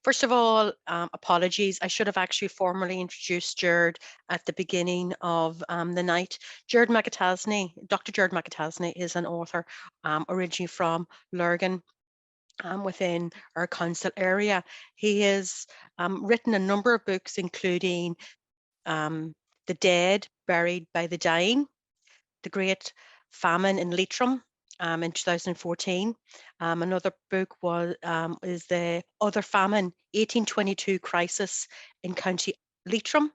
First of all, apologies. I should have actually formally introduced Gerard at the beginning of the night. Gerard MacAtasney, Dr. Gerard MacAtasney is an author originally from Lurgan within our council area. He has written a number of books, including The Dead Buried by the Dying, The Great Famine in Leitrim, in 2014. Another book is The Other Famine, 1822 Crisis in County Leitrim,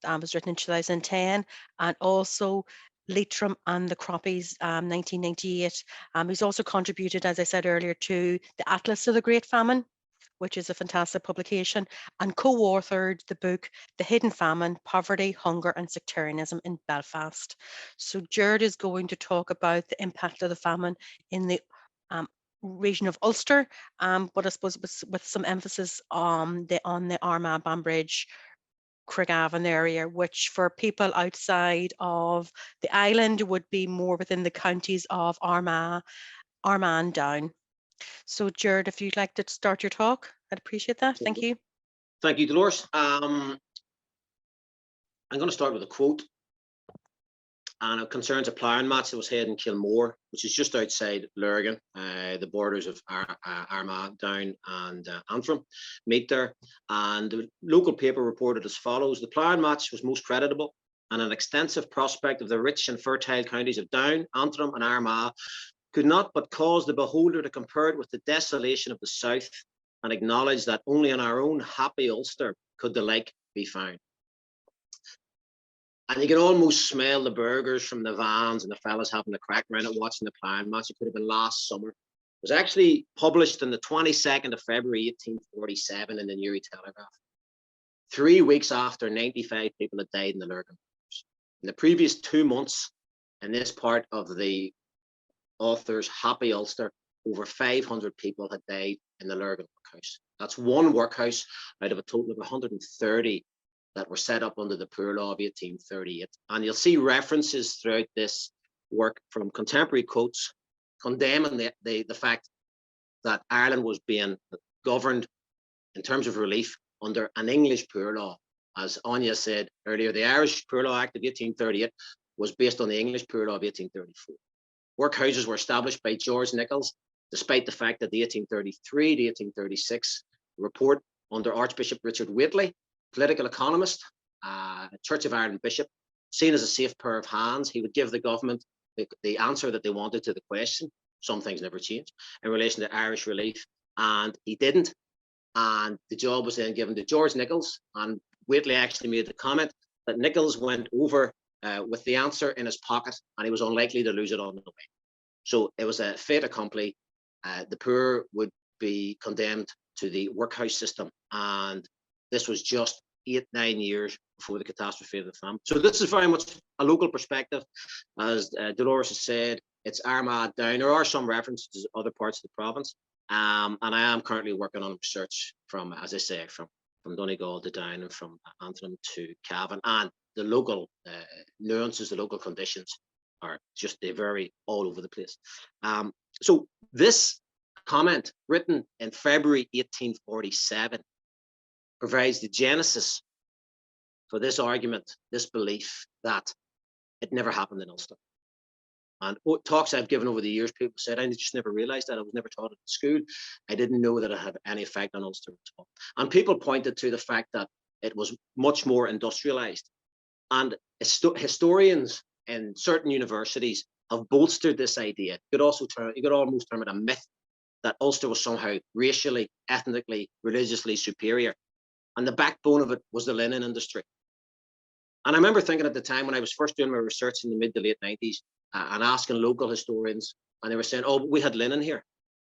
was written in 2010, and also Leitrim and the Croppies, 1998. He's also contributed, as I said earlier, to the Atlas of the Great Famine, which is a fantastic publication, and co-authored the book The Hidden Famine, Poverty, Hunger and Sectarianism in Belfast. So Gerard is going to talk about the impact of the famine in the region of Ulster, but I suppose with some emphasis on the Armagh, Banbridge, Craigavon area, which for people outside of the island would be more within the counties of Armagh and Down. So Gerard, if you'd like to start your talk, I'd appreciate that. Thank you. Thank you, Dolores. I'm going to start with a quote, and it concerns a ploughing match that was held in Kilmore, which is just outside Lurgan, the borders of Armagh, Down and Antrim meet there. And the local paper reported as follows: the ploughing match was most creditable, and an extensive prospect of the rich and fertile counties of Down, Antrim and Armagh could not but cause the beholder to compare it with the desolation of the south, and acknowledge that only in our own happy Ulster could the like be found. And you can almost smell the burgers from the vans and the fellas having the crack around it, watching the ploughing match. It could have been last summer. It was actually published on the 22nd of February, 1847 in the Newry Telegraph. 3 weeks after 95 people had died in the Lurgan. In the previous 2 months, in this part of the author's happy Ulster, over 500 people had died in the Lurgan workhouse. That's one workhouse out of a total of 130 that were set up under the Poor Law of 1838. And you'll see references throughout this work from contemporary quotes condemning the fact that Ireland was being governed in terms of relief under an English poor law. As Anya said earlier, the Irish Poor Law Act of 1838 was based on the English Poor Law of 1834. Workhouses were established by George Nichols, despite the fact that the 1833 to 1836 report under Archbishop Richard Whately, political economist, Church of Ireland bishop, seen as a safe pair of hands, he would give the government the answer that they wanted to the question. Some things never changed in relation to Irish relief, and he didn't. And the job was then given to George Nichols, and Whately actually made the comment that Nichols went over with the answer in his pocket, and he was unlikely to lose it on the way. So it was a fait accompli. The poor would be condemned to the workhouse system, and this was just 8-9 years before the catastrophe of the famine. So this is very much a local perspective. As Dolores has said, it's Armagh Down. There are some references to other parts of the province, and I am currently working on research from, as I say, from Donegal to Down and from Antrim to Cavan, and the local nuances, the local conditions are just, they vary all over the place. So this comment, written in February 1847, provides the genesis for this argument, this belief that it never happened in Ulster. And talks I've given over the years, people said, I just never realized that. I was never taught it at school. I didn't know that it had any effect on Ulster at all. And people pointed to the fact that it was much more industrialized. And historians in certain universities have bolstered this idea. You could almost term it a myth that Ulster was somehow racially, ethnically, religiously superior. And the backbone of it was the linen industry. And I remember thinking at the time when I was first doing my research in the mid to late 90s and asking local historians, and they were saying, oh, we had linen here.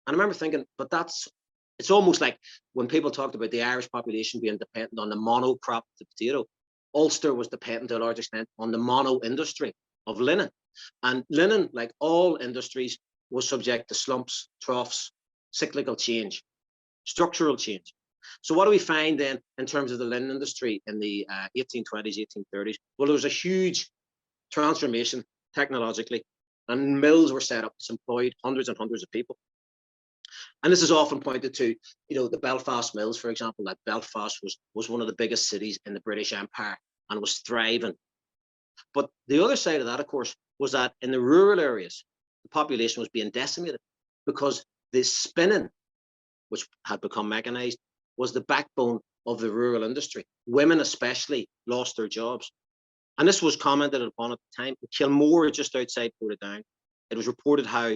And I remember thinking, but it's almost like when people talked about the Irish population being dependent on the monocrop of the potato, Ulster was dependent to a large extent on the mono industry of linen. And linen, like all industries, was subject to slumps, troughs, cyclical change, structural change. So what do we find then in terms of the linen industry in the 1820s, 1830s? Well, there was a huge transformation technologically, and mills were set up, which employed hundreds and hundreds of people. And this is often pointed to, the Belfast mills, for example, that Belfast was one of the biggest cities in the British Empire and was thriving. But the other side of that, of course, was that in the rural areas, the population was being decimated because the spinning, which had become mechanized, was the backbone of the rural industry. Women especially lost their jobs. And this was commented upon at the time. Kilmore, just outside Portadown, it was reported how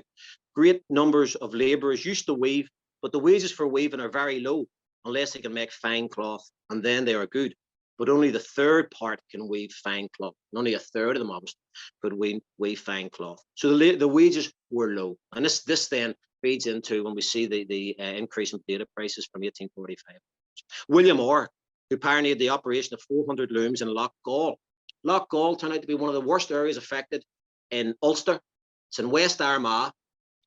great numbers of labourers used to weave, but the wages for weaving are very low unless they can make fine cloth, and then they are good. But only the third part can weave fine cloth. And only a third of them, obviously, could weave fine cloth. So the wages were low. And this then feeds into when we see the increase in potato prices from 1845. William Orr, who pioneered the operation of 400 looms in Loch Gall. Loch Gall turned out to be one of the worst areas affected in Ulster. It's in West Armagh.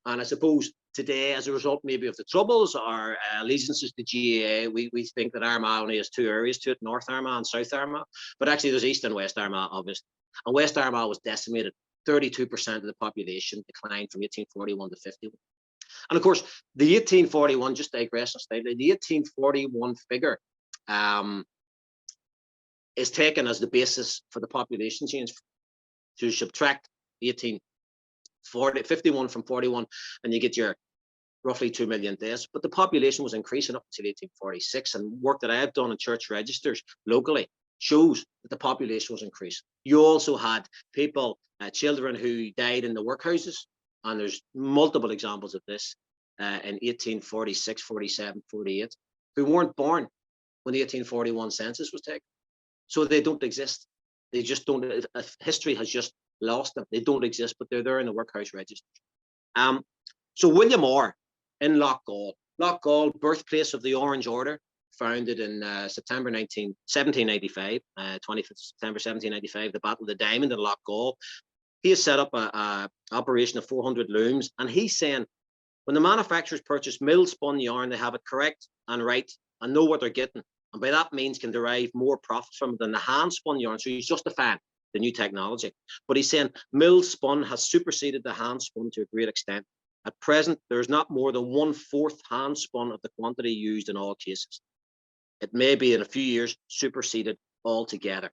And I suppose today, as a result maybe of the Troubles or allegiances to GAA, we think that Armagh only has two areas to it, North Armagh and South Armagh. But actually there's East and West Armagh, obviously. And West Armagh was decimated. 32% of the population declined from 1841 to 51. And of course, the 1841, just digress slightly, the 1841 figure is taken as the basis for the population change. To subtract 51 from 41, and you get your roughly 2 million deaths. But the population was increasing up until 1846, and work that I have done in church registers locally shows that the population was increasing. You also had people, children who died in the workhouses, and there's multiple examples of this in 1846, 47, 48, who weren't born when the 1841 census was taken. So they don't exist. They just don't. History has just lost them. They don't exist, but they're there in the workhouse register. So William Orr in Loch Gall, birthplace of the Orange Order, founded in September 1795, 25th September 1795, the Battle of the Diamond in Loch Gall. He has set up a operation of 400 looms, and he's saying when the manufacturers purchase mill spun yarn, they have it correct and right and know what they're getting, and by that means can derive more profit from it than the hand spun yarn. So he's justifying the new technology. But he's saying mill spun has superseded the hand spun to a great extent. At present, there is not more than 1/4 hand spun of the quantity used in all cases. It may be in a few years superseded altogether.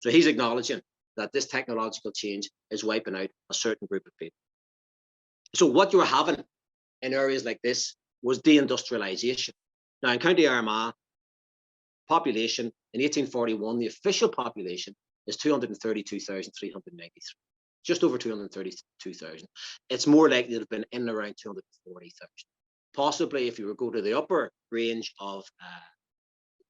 So he's acknowledging that this technological change is wiping out a certain group of people. So what you're having in areas like this was deindustrialization. Now in County Armagh, population in 1841, the official population is 232,393, just over 232,000. It's more likely to have been in and around 240,000. Possibly, if you were to go to the upper range of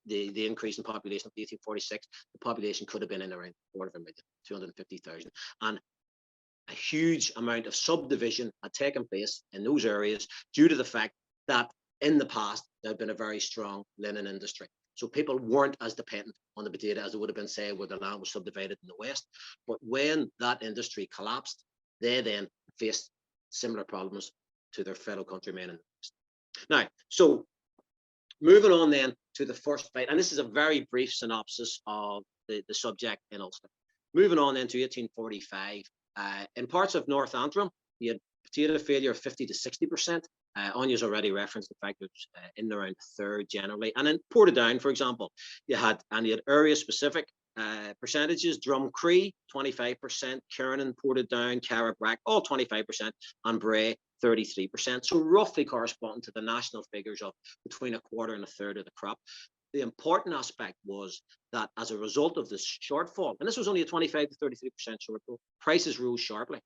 the increase in population of 1846, the population could have been in around 250,000, 250,000. And a huge amount of subdivision had taken place in those areas due to the fact that in the past there had been a very strong linen industry. So people weren't as dependent on the potato as it would have been, say, where the land was subdivided in the West. But when that industry collapsed, they then faced similar problems to their fellow countrymen in the West. Now, so moving on then to the first fight, and this is a very brief synopsis of the subject in Ulster. Moving on then to 1845, in parts of North Antrim, you had potato failure of 50 to 60%. Anya's already referenced the fact that it's in around a third generally. And in Portadown, for example, you had area-specific percentages. Drumcree, 25%, Kiernan, Portadown, Carrabrack, all 25%, and Bray, 33%. So roughly corresponding to the national figures of between a quarter and a third of the crop. The important aspect was that as a result of this shortfall, and this was only a 25 to 33% shortfall, prices rose sharply.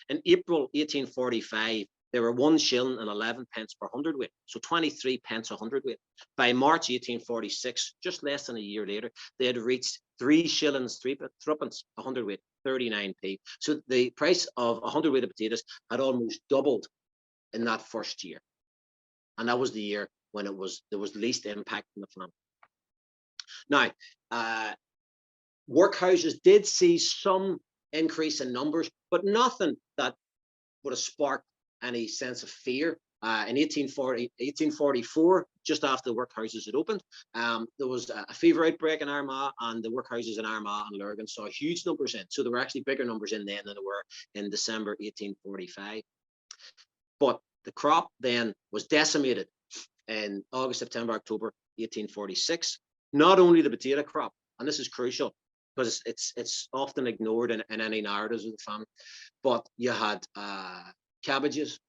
In April 1845, there were 1 shilling and 11 pence per hundredweight, so 23 pence a hundredweight. By March 1846, just less than a year later, they had reached 3 shillings, 3 a hundredweight, 39p. So the price of a hundredweight of potatoes had almost doubled in that first year. And that was the year when there was least impact from the famine. Now, workhouses did see some increase in numbers, but nothing that would have sparked any sense of fear. In 1844, just after the workhouses had opened, there was a fever outbreak in Armagh, and the workhouses in Armagh and Lurgan saw huge numbers in. So there were actually bigger numbers in then than there were in December 1845. But The crop then was decimated in August, September, October 1846. Not only the potato crop, and this is crucial because it's often ignored in any narratives of the famine, but you had cabbages,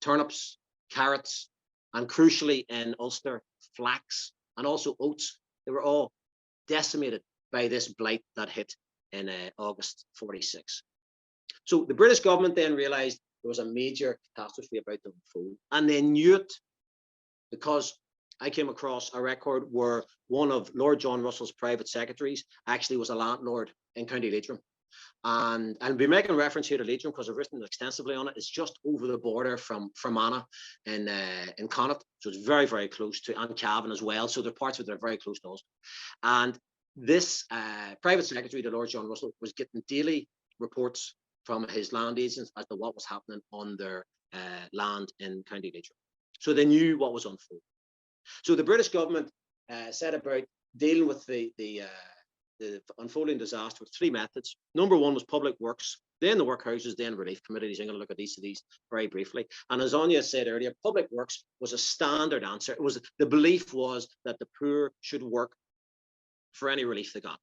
turnips, carrots, and crucially in Ulster, flax, and also oats. They were all decimated by this blight that hit in August 46. So the British government then realised there was a major catastrophe about to unfold, and they knew it because I came across a record where one of Lord John Russell's private secretaries actually was a landlord in County Leitrim. And I'll be making reference here to Leitrim because I've written extensively on it. It's just over the border from Fermanagh in Connacht. So it's very, very close to, and Cavan as well. So there are parts of it that are very close to us. And this private secretary to Lord John Russell was getting daily reports from his land agents as to what was happening on their land in County Leitrim. So they knew what was unfolding. So the British government set about dealing with the unfolding disaster with three methods. Number one was public works, then the workhouses, then relief committees. I'm going to look at each of these very briefly. And as Anya said earlier, public works was a standard answer. It was, the belief was that the poor should work for any relief they got.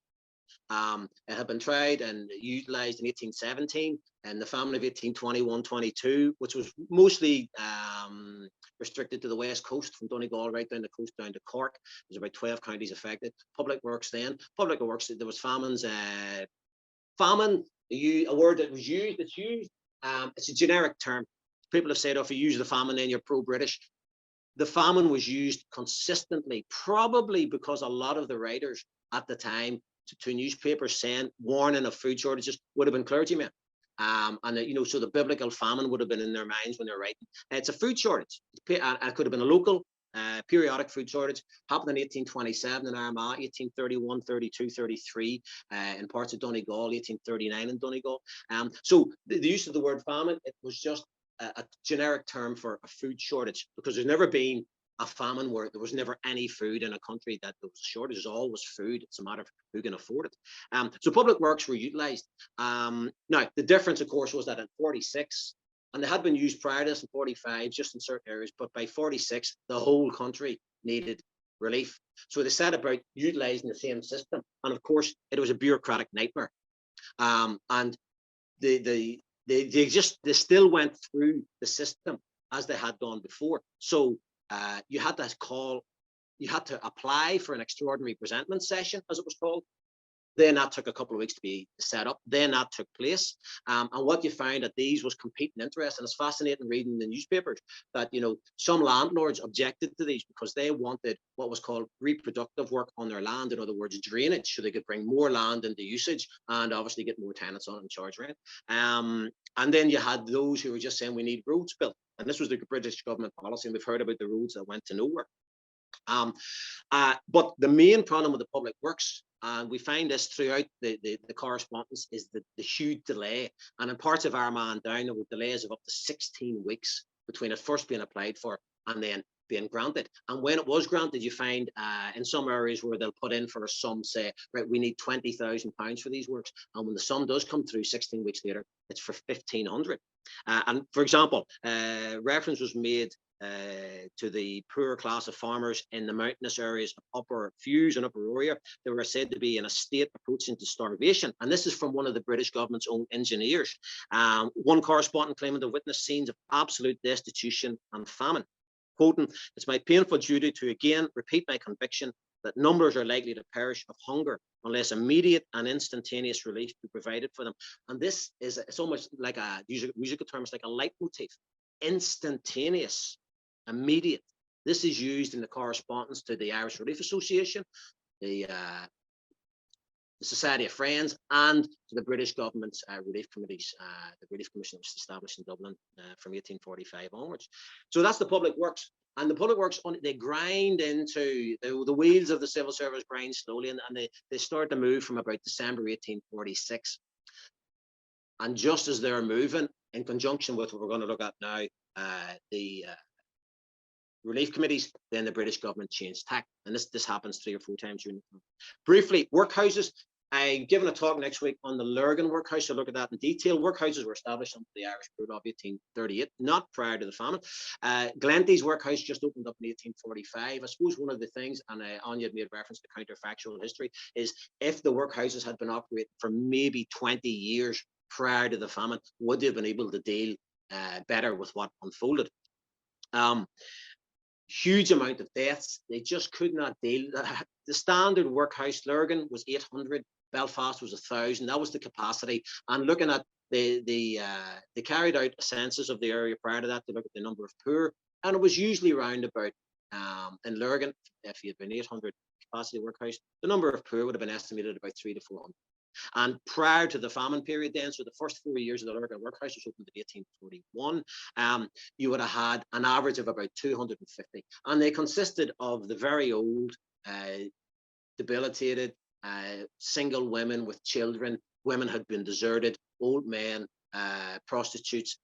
It had been tried and utilised in 1817 and the famine of 1821-22, which was mostly restricted to the west coast from Donegal right down the coast down to Cork. There's about 12 counties affected. Public works then. Public works, there was famines. Famine, a word that was used, it's used. It's a generic term. People have said, oh, if you use the famine, then you're pro-British. The famine was used consistently, probably because a lot of the writers at the time to newspapers saying warning of food shortages would have been clergymen. And so the biblical famine would have been in their minds when they're writing. It's a food shortage. It could have been a local periodic food shortage. Happened in 1827 in Armagh, 1831, 32, 33 in parts of Donegal, 1839 in Donegal. So the use of the word famine, it was just a generic term for a food shortage because there's never been a famine where there was never any food in a country that there was a shortage. There's always food. It's a matter of who can afford it. So public works were utilised. Now, the difference, of course, was that in 46, and they had been used prior to this in 45, just in certain areas, but by 46, the whole country needed relief. So they set about utilising the same system. And of course, it was a bureaucratic nightmare. And they still went through the system as they had done before. So you had to apply for an extraordinary presentment session, as it was called. Then that took a couple of weeks to be set up. Then that took place. And what you found that these was competing interests. And it's fascinating reading the newspapers that, some landlords objected to these because they wanted what was called reproductive work on their land. In other words, drainage, so they could bring more land into usage and obviously get more tenants on it and charge rent. And then you had those who were just saying we need roads built. And this was the British government policy. And we've heard about the roads that went to nowhere. But the main problem with the public works, and we find this throughout the correspondence, is the huge delay. And in parts of Armagh and down, there were delays of up to 16 weeks between it first being applied for and then being granted. And when it was granted, you find in some areas where they'll put in for a sum, say, right, we need £20,000 for these works. And when the sum does come through 16 weeks later, it's for 1,500. And for example, reference was made to the poorer class of farmers in the mountainous areas of Upper Fuse and Upper Oria. They were said to be in a state approaching to starvation. And this is from one of the British government's own engineers. One correspondent claiming to witness scenes of absolute destitution and famine. Quoting, "It's my painful duty to again repeat my conviction that numbers are likely to perish of hunger unless immediate and instantaneous relief be provided for them." And this is, it's almost like a musical term, it's like a leitmotif. Instantaneous, immediate. This is used in the correspondence to the Irish Relief Association, the Society of Friends, and to the British government's relief committees. The Relief Commission was established in Dublin from 1845 onwards. So that's the public works. And the public works, they grind into, the wheels of the civil service grind slowly, and they start to move from about December 1846. And just as they're moving, in conjunction with what we're going to look at now, the relief committees, then the British government changed tack. And this happens 3 or 4 times during the time. Briefly, workhouses, I'm giving a talk next week on the Lurgan workhouse to look at that in detail. Workhouses were established under the Irish Poor Law of 1838, not prior to the famine. Glenty's workhouse just opened up in 1845. I suppose one of the things, and Anya made reference to counterfactual history, is if the workhouses had been operating for maybe 20 years prior to the famine, would they have been able to deal better with what unfolded? Huge amount of deaths. They just could not deal. The standard workhouse, Lurgan, was 800. Belfast was 1,000. That was the capacity. And looking at they carried out a census of the area prior to that to look at the number of poor, and it was usually around about in Lurgan, if you had been 800 capacity workhouse, the number of poor would have been estimated about 300 to 400. And prior to the famine period then, so the first 4 years of the Lurgan workhouse was opened in 1841, you would have had an average of about 250. And they consisted of the very old, debilitated, single women with children. Women had been deserted, old men, prostitutes.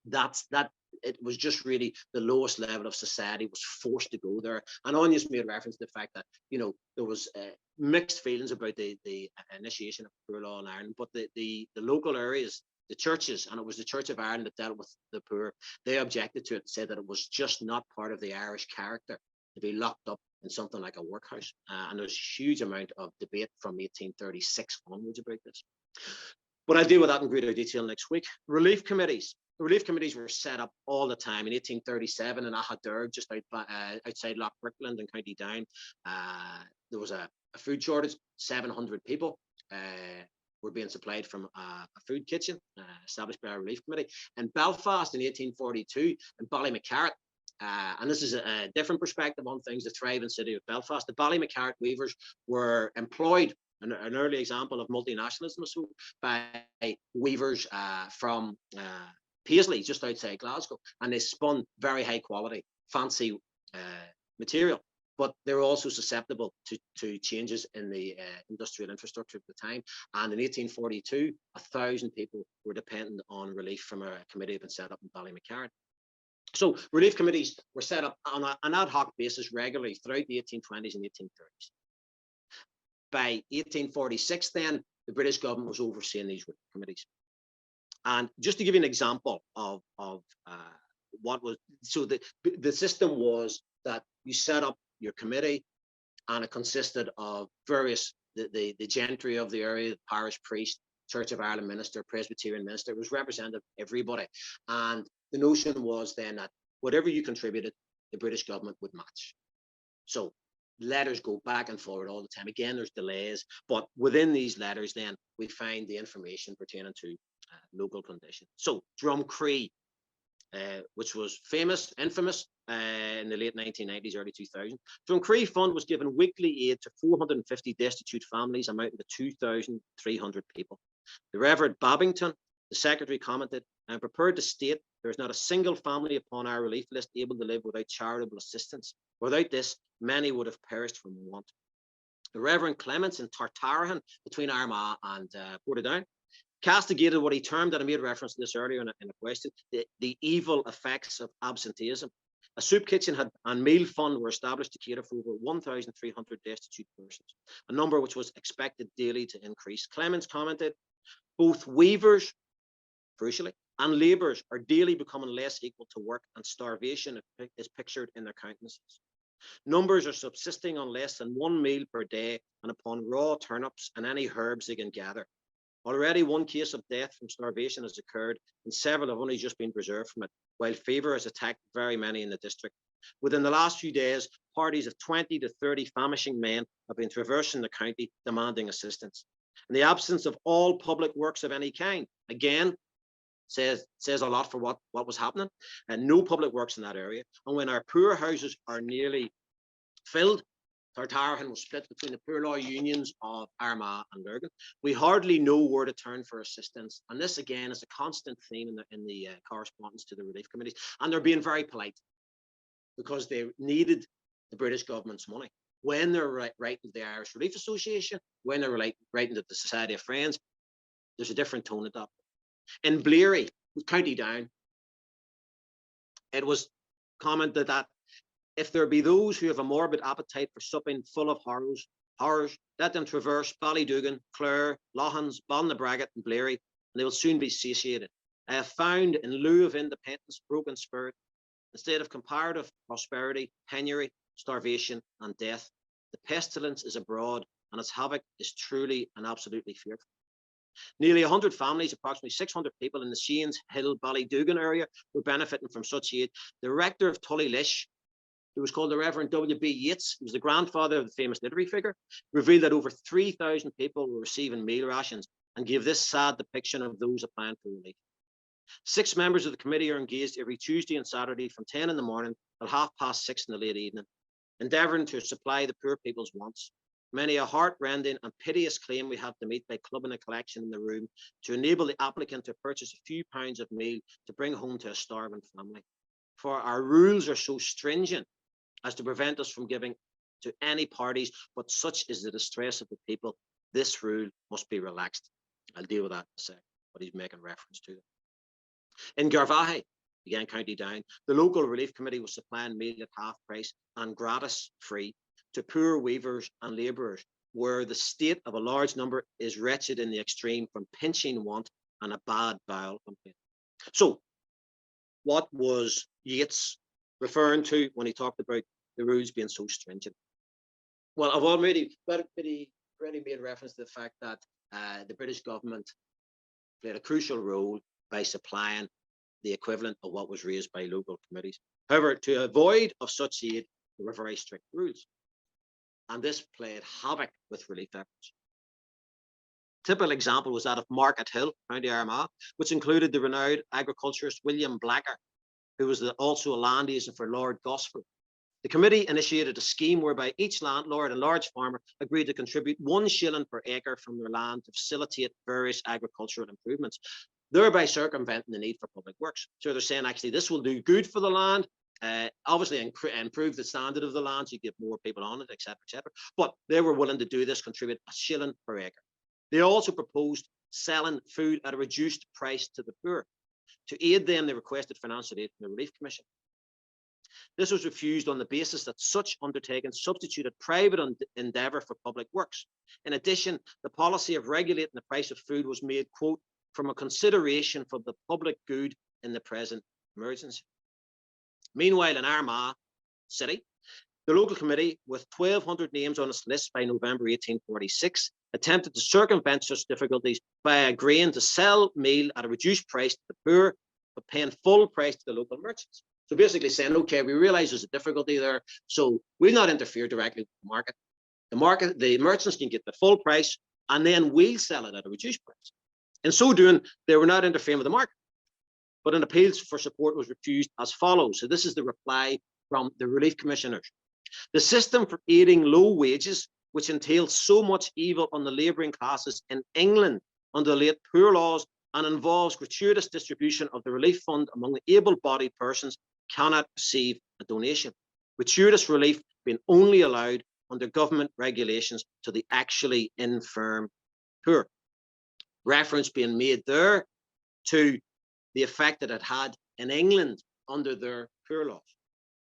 It was just really the lowest level of society was forced to go there. And Anya's made reference to the fact that, there was mixed feelings about the initiation of poor law in Ireland, but the local areas, the churches, and it was the Church of Ireland that dealt with the poor, they objected to it and said that it was just not part of the Irish character to be locked up in something like a workhouse. And there's a huge amount of debate from 1836 onwards about this. But I'll deal with that in greater detail next week. Relief committees. The relief committees were set up all the time. In 1837 in Ahaderg, just outside Loch Brickland in County Down, there was a food shortage. 700 people were being supplied from a food kitchen established by a relief committee. In Belfast in 1842, in Ballymacarrat, and this is a different perspective on things, the thriving city of Belfast, the Ballymacarrat weavers were employed, an early example of multinationalism, so by weavers from Paisley, just outside Glasgow, and they spun very high quality, fancy material. But they're also susceptible to changes in the industrial infrastructure at the time. And in 1842, 1,000 people were dependent on relief from a committee that had been set up in Ballymacarrat. So relief committees were set up on an ad hoc basis regularly throughout the 1820s and 1830s. By 1846, then, the British government was overseeing these relief committees. And just to give you an example of what was, so the system was that you set up your committee, and it consisted of various, the gentry of the area, the parish priest, Church of Ireland minister, Presbyterian minister. It was representative of everybody. And the notion was then that whatever you contributed, the British government would match. So letters go back and forward all the time. Again, there's delays, but within these letters, then we find the information pertaining to local conditions. So Drumcree, which was infamous in the late 1990s, early 2000s. Drumcree Fund was given weekly aid to 450 destitute families, amounting to 2,300 people. The Reverend Babington, the secretary, commented, "I'm prepared to state there is not a single family upon our relief list able to live without charitable assistance. Without this, many would have perished from want." The Reverend Clements in Tartarahan, between Armagh and Portadown, castigated what he termed, and I made reference to this earlier in a question, the evil effects of absenteeism. A soup kitchen and meal fund were established to cater for over 1,300 destitute persons, a number which was expected daily to increase. Clements commented, "Both weavers, crucially, and labourers are daily becoming less equal to work, and starvation is pictured in their countenances. Numbers are subsisting on less than one meal per day and upon raw turnips and any herbs they can gather. Already one case of death from starvation has occurred, and several have only just been preserved from it, while fever has attacked very many in the district. Within the last few days, parties of 20 to 30 famishing men have been traversing the county demanding assistance. In the absence of all public works of any kind," again, says a lot for what was happening, and no public works in that area. "And when our poor houses are nearly filled," Tartarahan was split between the poor law unions of Armagh and Lurgan, "we hardly know where to turn for assistance." And this again is a constant theme in the correspondence to the relief committees. And they're being very polite because they needed the British government's money. When they're writing to the Irish Relief Association, when they're writing to the Society of Friends, there's a different tone adopted. In Bleary, County Down, it was commented that if there be those who have a morbid appetite for supping full of Horrors, let them traverse Ballydugan, Clare, Lohans, Balnabraget and Blairy, and they will soon be satiated. I have found, in lieu of independence, broken spirit, instead of comparative prosperity, penury, starvation, and death. The pestilence is abroad, and its havoc is truly and absolutely fearful. Nearly 100 families, approximately 600 people in the Shanes Hill, Ballydugan area, were benefiting from such aid. The rector of Tullylish, who was called the Reverend W.B. Yeats, who was the grandfather of the famous literary figure, revealed that over 3,000 people were receiving meal rations and gave this sad depiction of those applying for relief. 6 members of the committee are engaged every Tuesday and Saturday from 10 in the morning till 6:30 in the late evening, endeavouring to supply the poor people's wants. Many a heart-rending and piteous claim we have to meet by clubbing a collection in the room to enable the applicant to purchase a few pounds of meal to bring home to a starving family. For our rules are so stringent as to prevent us from giving to any parties, but such is the distress of the people, this rule must be relaxed. I'll deal with that in a sec, but he's making reference to it. In Garvaghey, again County Down, the local relief committee was supplying meal at half price and gratis free to poor weavers and labourers, where the state of a large number is wretched in the extreme from pinching want and a bad bowel complaint. So, what was Yeats referring to when he talked about the rules being so stringent? Well, I've already made reference to the fact that the British government played a crucial role by supplying the equivalent of what was raised by local committees. However, to avoid of such aid, there were very strict rules, and this played havoc with relief efforts. Typical example was that of Market Hill, County Armagh, which included the renowned agriculturist William Blacker, who was also a land agent for Lord Gosford. The committee initiated a scheme whereby each landlord and large farmer agreed to contribute 1 shilling per acre from their land to facilitate various agricultural improvements, thereby circumventing the need for public works. So they're saying, actually, this will do good for the land, obviously improve the standard of the land, so you get more people on it, etc., etc. But they were willing to do this, contribute a shilling per acre. They also proposed selling food at a reduced price to the poor. To aid them, they requested financial aid from the Relief Commission. This was refused on the basis that such undertakings substituted private endeavour for public works. In addition, the policy of regulating the price of food was made, quote, from a consideration for the public good in the present emergency. Meanwhile, in Armagh City, the local committee, with 1,200 names on its list by November 1846, attempted to circumvent such difficulties by agreeing to sell meal at a reduced price to the poor, but paying full price to the local merchants. So basically saying, okay, we realise there's a difficulty there, so we'll not interfere directly with the market. The merchants can get the full price, and then we'll sell it at a reduced price. In so doing, they were not interfering with the market, but an appeal for support was refused as follows. So this is the reply from the Relief Commissioners. The system for aiding low wages, which entails so much evil on the labouring classes in England under the late Poor Laws and involves gratuitous distribution of the relief fund among the able-bodied persons, cannot receive a donation. Gratuitous relief being only allowed under government regulations to the actually infirm poor. Reference being made there to the effect that it had in England under their poor laws.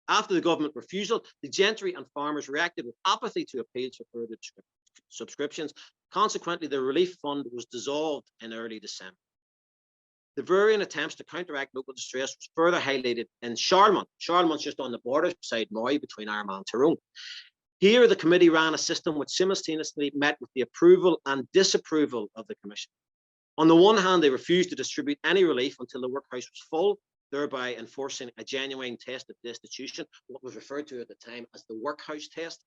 After the government refusal, the gentry and farmers reacted with apathy to appeals for further subscriptions. Consequently, the relief fund was dissolved in early December. The varying attempts to counteract local distress was further highlighted in Charlemont. Charlemont's just on the border beside Moy, between Armagh and Tyrone. Here, the committee ran a system which simultaneously met with the approval and disapproval of the commission. On the one hand, they refused to distribute any relief until the workhouse was full, thereby enforcing a genuine test of destitution, what was referred to at the time as the workhouse test,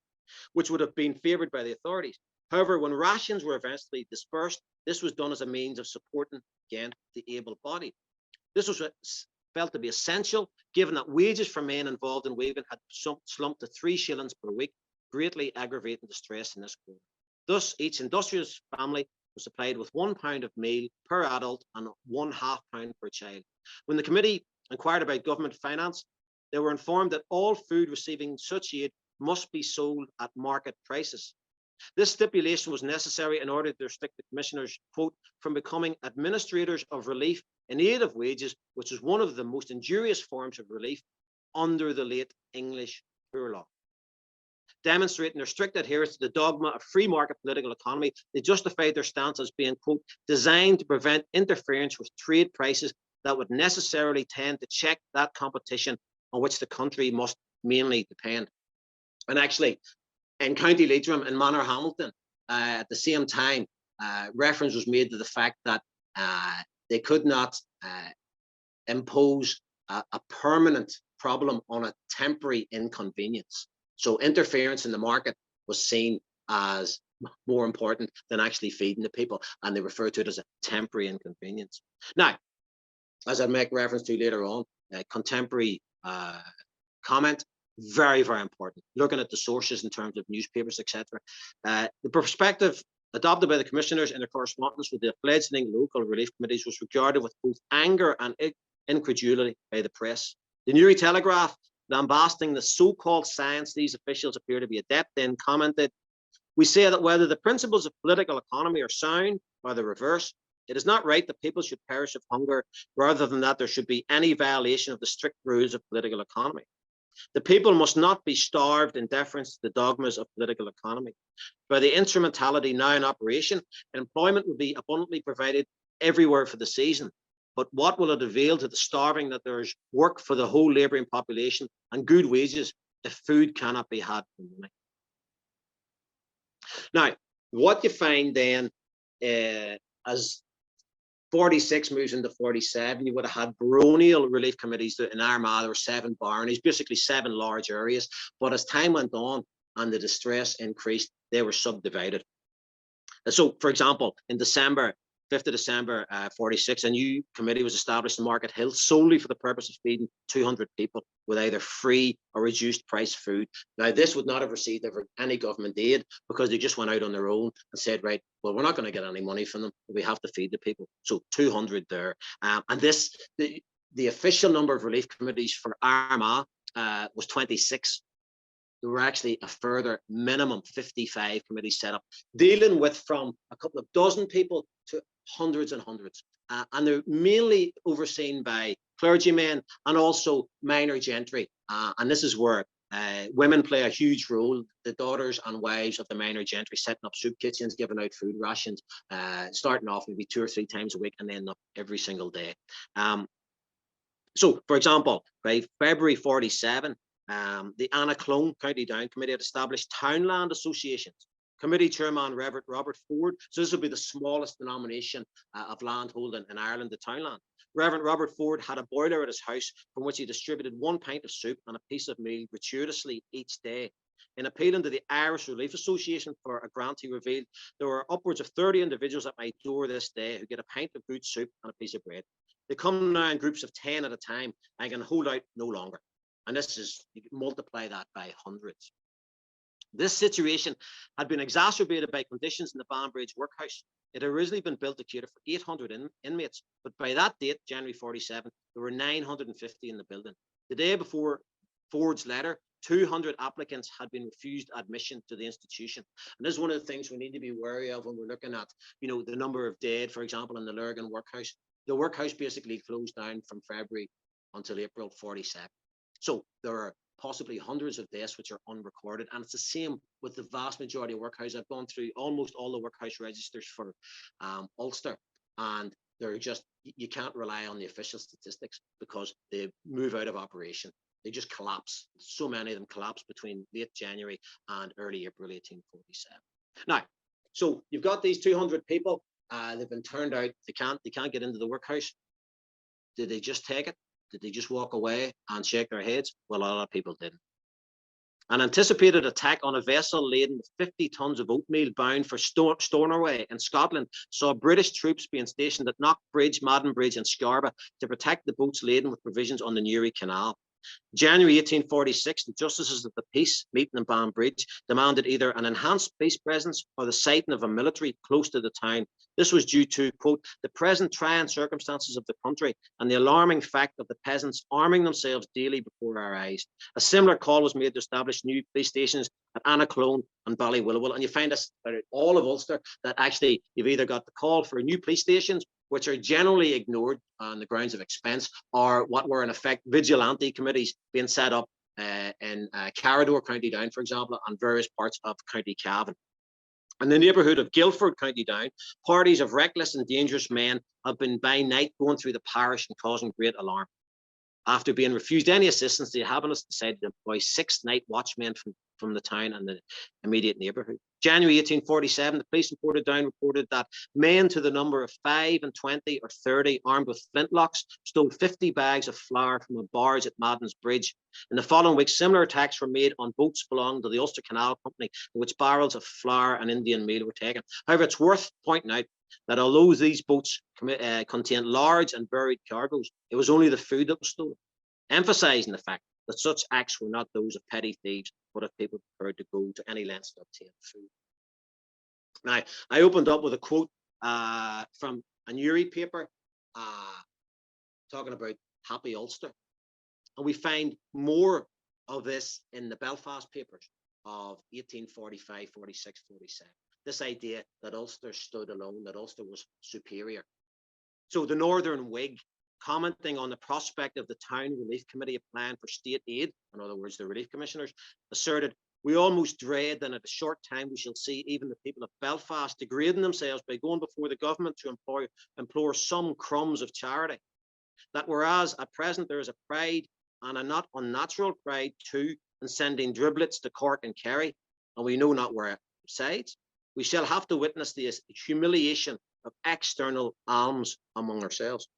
which would have been favoured by the authorities. However, when rations were eventually dispersed, this was done as a means of supporting, again, the able-bodied. This was felt to be essential, given that wages for men involved in weaving had slumped to 3 shillings per week, greatly aggravating distress in this quarter. Thus, each industrious family was supplied with £1 of meal per adult and £0.5 per child. When the committee inquired about government finance, they were informed that all food receiving such aid must be sold at market prices. This stipulation was necessary in order to restrict the commissioners, quote, from becoming administrators of relief in aid of wages, which is one of the most injurious forms of relief under the late English Poor Law. demonstrating their strict adherence to the dogma of free market political economy. They justified their stance as being, quote, designed to prevent interference with trade prices that would necessarily tend to check that competition on which the country must mainly depend. And actually, in County Leitrim and Manorhamilton, at the same time, reference was made to the fact that they could not impose a permanent problem on a temporary inconvenience. So interference in the market was seen as more important than actually feeding the people, and they refer to it as a temporary inconvenience. Now, as I make reference to later on, contemporary comment, very, very important. Looking at the sources in terms of newspapers, etc. The perspective adopted by the commissioners in their correspondence with the fledgling local relief committees was regarded with both anger and incredulity by the press. The Newry Telegraph, lambasting the so-called science these officials appear to be adept in, commented, "We say that whether the principles of political economy are sound or the reverse, it is not right that people should perish of hunger rather than that there should be any violation of the strict rules of political economy. The people must not be starved in deference to the dogmas of political economy. By the instrumentality now in operation, employment will be abundantly provided everywhere for the season. But what will it avail to the starving that there is work for the whole labouring population and good wages if food cannot be had for money?" Now, what you find then, as 46 moves into 47, you would have had baronial relief committees in Armagh. There were 7 baronies, basically 7 large areas. But as time went on and the distress increased, they were subdivided. And so, for example, in December, 5th of December 46, a new committee was established in Market Hill solely for the purpose of feeding 200 people with either free or reduced price food. Now, this would not have received any government aid because they just went out on their own and said, right, well, we're not going to get any money from them. We have to feed the people. So 200 there. And this, the official number of relief committees for Armagh was 26. There were actually a further minimum 55 committees set up, dealing with from a couple of dozen people to hundreds and hundreds. And they're mainly overseen by clergymen and also minor gentry. And this is where women play a huge role. The daughters and wives of the minor gentry setting up soup kitchens, giving out food rations, starting off maybe 2 or 3 times a week and then up every single day. So, for example, by February 47, the Anna-Clone County Down Committee had established townland associations. Committee chairman Reverend Robert Ford. So this will be the smallest denomination of land holding in Ireland, the townland. Reverend Robert Ford had a boiler at his house from which he distributed 1 pint of soup and a piece of meal gratuitously each day. In appealing to the Irish Relief Association for a grant, he revealed there were upwards of 30 individuals at my door this day who get a pint of good soup and a piece of bread. They come now in groups of 10 at a time and can hold out no longer. And this is, you can multiply that by hundreds. This situation had been exacerbated by conditions in the Banbridge workhouse. It had originally been built to cater for 800 inmates, but by that date, January 47, there were 950 in the building. The day before Ford's letter, 200 applicants had been refused admission to the institution. And this is one of the things we need to be wary of when we're looking at, the number of dead, for example, in the Lurgan workhouse. The workhouse basically closed down from February until April 47. So there are possibly hundreds of deaths which are unrecorded, and it's the same with the vast majority of workhouses. I've gone through almost all the workhouse registers for Ulster, and they're just, you can't rely on the official statistics because they move out of operation. They just collapse. So many of them collapse between late January and early April 1847. Now, so you've got these 200 people. They've been turned out. They can't get into the workhouse. Did they just take it? Did they just walk away and shake their heads? Well, a lot of people didn't. An anticipated attack on a vessel laden with 50 tons of oatmeal bound for Stornoway in Scotland saw British troops being stationed at Knockbridge, Madden Bridge and Scarba to protect the boats laden with provisions on the Newry Canal. January 1846, the Justices of the Peace meeting in Banbridge demanded either an enhanced police presence or the siting of a military close to the town. This was due to, quote, the present trying circumstances of the country and the alarming fact of the peasants arming themselves daily before our eyes. A similar call was made to establish new police stations at Anna-Clone and Ballywillowill. And you find this all of Ulster, that actually you've either got the call for new police stations, which are generally ignored on the grounds of expense, or what were in effect vigilante committees being set up in Carradore, County Down, for example, and various parts of County Cavan. In the neighbourhood of Guildford, County Down, parties of reckless and dangerous men have been by night going through the parish and causing great alarm. After being refused any assistance, the inhabitants decided to employ 6 night watchmen from the town and the immediate neighbourhood. January 1847, the police in Portadown reported that men to the number of 5 and 20 or 30, armed with flintlocks, stole 50 bags of flour from a barge at Madden's Bridge. In the following week, similar attacks were made on boats belonging to the Ulster Canal Company, in which barrels of flour and Indian meal were taken. However, it's worth pointing out that although these boats contained large and varied cargoes, it was only the food that was stolen, emphasising the fact that such acts were not those of petty thieves, but of people prepared to go to any lengths to obtain food. Now, I opened up with a quote from a Newry paper talking about Happy Ulster. And we find more of this in the Belfast papers of 1845, 46, 47. This idea that Ulster stood alone, that Ulster was superior. So the Northern Whig, commenting on the prospect of the Town Relief Committee applying for state aid, in other words, the relief commissioners, asserted, "We almost dread that in a short time we shall see even the people of Belfast degrading themselves by going before the government to implore some crumbs of charity. That whereas at present there is a pride, and a not unnatural pride too, in sending driblets to Cork and Kerry, and we know not where besides, we shall have to witness the humiliation of external alms among ourselves."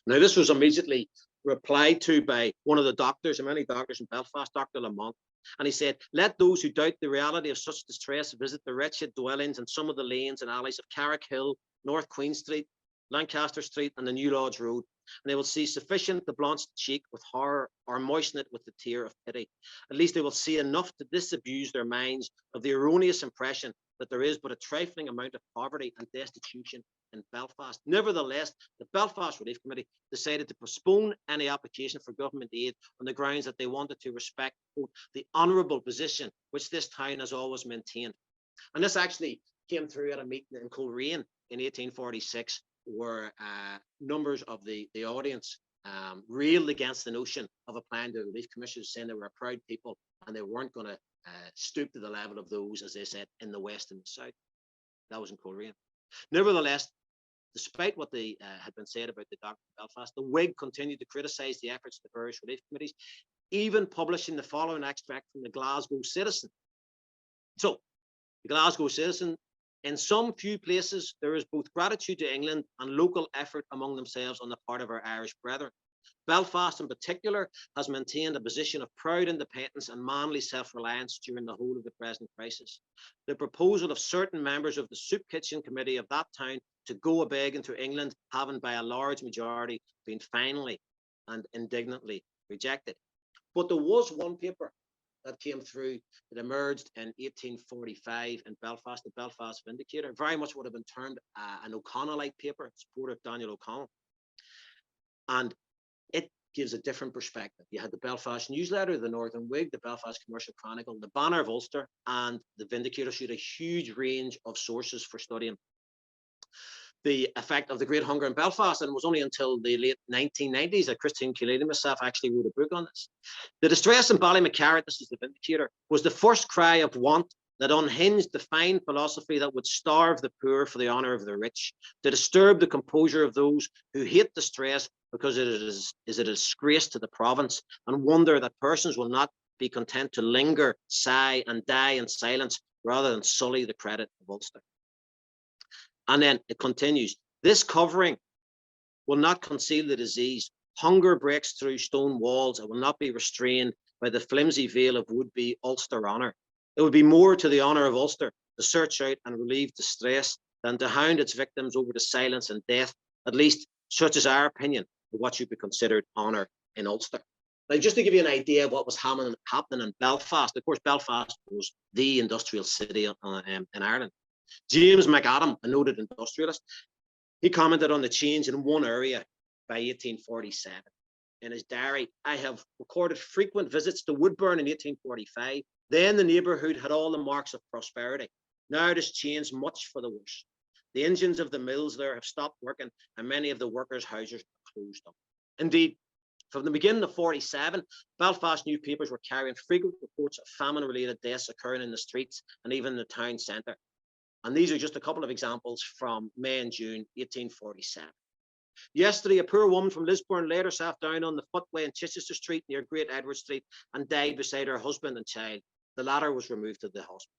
Now, this was immediately replied to by one of the doctors, and many doctors in Belfast, Dr. Lamont, and he said, "Let those who doubt the reality of such distress visit the wretched dwellings in some of the lanes and alleys of Carrick Hill, North Queen Street, Lancaster Street, and the New Lodge Road, and they will see sufficient to blanch the cheek with horror or moisten it with the tear of pity. At least they will see enough to disabuse their minds of the erroneous impression that there is but a trifling amount of poverty and destitution in Belfast." Nevertheless, the Belfast Relief Committee decided to postpone any application for government aid on the grounds that they wanted to respect, quote, "the honourable position which this town has always maintained." And this actually came through at a meeting in Coleraine in 1846, where numbers of the audience railed against the notion of applying to relief commissioners, saying they were a proud people and they weren't going to stoop to the level of those, as they said, in the West and the South. That was in Coleraine. Nevertheless, despite what had been said about the Doctor of Belfast, the Whig continued to criticise the efforts of the various relief committees, even publishing the following extract from the Glasgow Citizen. So, the Glasgow Citizen, "In some few places, there is both gratitude to England and local effort among themselves on the part of our Irish brethren. Belfast in particular has maintained a position of proud independence and manly self-reliance during the whole of the present crisis. The proposal of certain members of the Soup Kitchen Committee of that town to go a-begging to England having by a large majority been finally and indignantly rejected." But there was one paper that came through that emerged in 1845 in Belfast, the Belfast Vindicator, very much would have been termed an O'Connellite paper, supporter of Daniel O'Connell. And it gives a different perspective. You had the Belfast Newsletter, the Northern Whig, the Belfast Commercial Chronicle, the Banner of Ulster, and the Vindicator showed a huge range of sources for studying the effect of the Great Hunger in Belfast, and it was only until the late 1990s that Christine Keelan and myself actually wrote a book on this. The distress in Ballymacarrat, this is the Vindicator, was the first cry of want that unhinged the fine philosophy that would starve the poor for the honour of the rich, to disturb the composure of those who hate distress because it is a disgrace to the province, and wonder that persons will not be content to linger, sigh, and die in silence rather than sully the credit of Ulster. And then it continues, "This covering will not conceal the disease. Hunger breaks through stone walls and will not be restrained by the flimsy veil of would-be Ulster honour. It would be more to the honour of Ulster to search out and relieve distress than to hound its victims over to silence and death. At least such is our opinion of what should be considered honour in Ulster." Now, just to give you an idea of what was happening in Belfast, of course, Belfast was the industrial city in Ireland. James McAdam, a noted industrialist, he commented on the change in one area by 1847. In his diary, "I have recorded frequent visits to Woodburn in 1845. Then the neighbourhood had all the marks of prosperity. Now it has changed much for the worse. The engines of the mills there have stopped working, and many of the workers' houses are closed up. Indeed, From the beginning of 47, Belfast newspapers were carrying frequent reports of famine-related deaths occurring in the streets and even in the town centre. And these are just a couple of examples from May and June 1847. Yesterday, a poor woman from Lisburn laid herself down on the footway in Chichester Street near Great Edward Street and died beside her husband and child. The latter was removed to the hospital.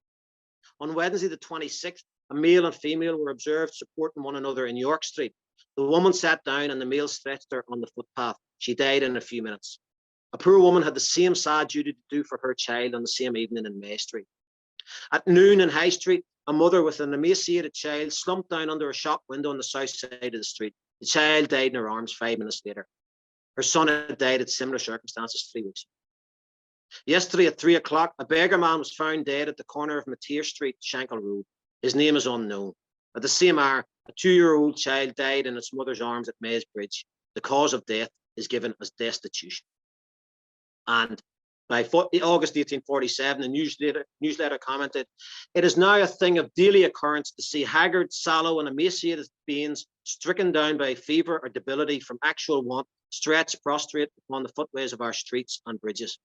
On Wednesday, the 26th, a male and female were observed supporting one another in York Street. The woman sat down and the male stretched her on the footpath. She died in a few minutes. A poor woman had the same sad duty to do for her child on the same evening in May Street. At noon in High Street, a mother with an emaciated child slumped down under a shop window on the south side of the street. The child died in her arms 5 minutes later. Her son had died at similar circumstances 3 weeks ago. Yesterday at 3 o'clock, a beggar man was found dead at the corner of Mateer Street, Shankill Road. His name is unknown. At the same hour, a 2-year-old child died in its mother's arms at Mays Bridge. The cause of death is given as destitution. And by August 1847, the newsletter commented, "It is now a thing of daily occurrence to see haggard, sallow, and emaciated beings stricken down by fever or debility from actual want, stretched prostrate upon the footways of our streets and bridges."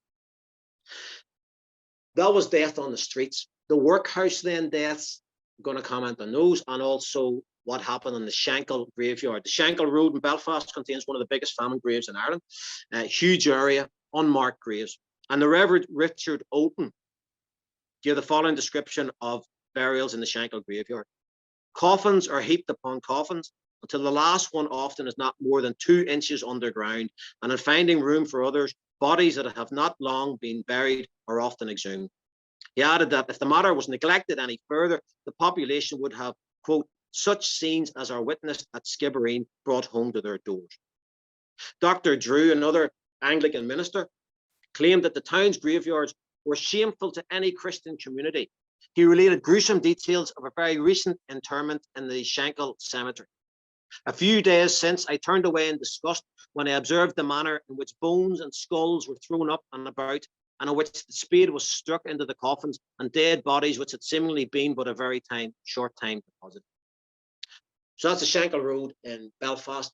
That was death on the streets. The workhouse then deaths, I'm going to comment on those, and also what happened on the Shankill graveyard. The Shankill Road in Belfast contains one of the biggest famine graves in Ireland, a huge area, unmarked graves. And the Reverend Richard Oaten gave the following description of burials in the Shankill graveyard. Coffins are heaped upon coffins until the last one often is not more than 2 inches underground, and in finding room for others, bodies that have not long been buried are often exhumed. He added that if the matter was neglected any further, the population would have, quote, such scenes as are witnessed at Skibbereen brought home to their doors. Dr. Drew, another Anglican minister, claimed that the town's graveyards were shameful to any Christian community. He related gruesome details of a very recent interment in the Shankill cemetery. A few days since, I turned away in disgust when I observed the manner in which bones and skulls were thrown up and about, and in which the spade was struck into the coffins and dead bodies which had seemingly been but a very short time deposited. So that's the Shankill Road in Belfast.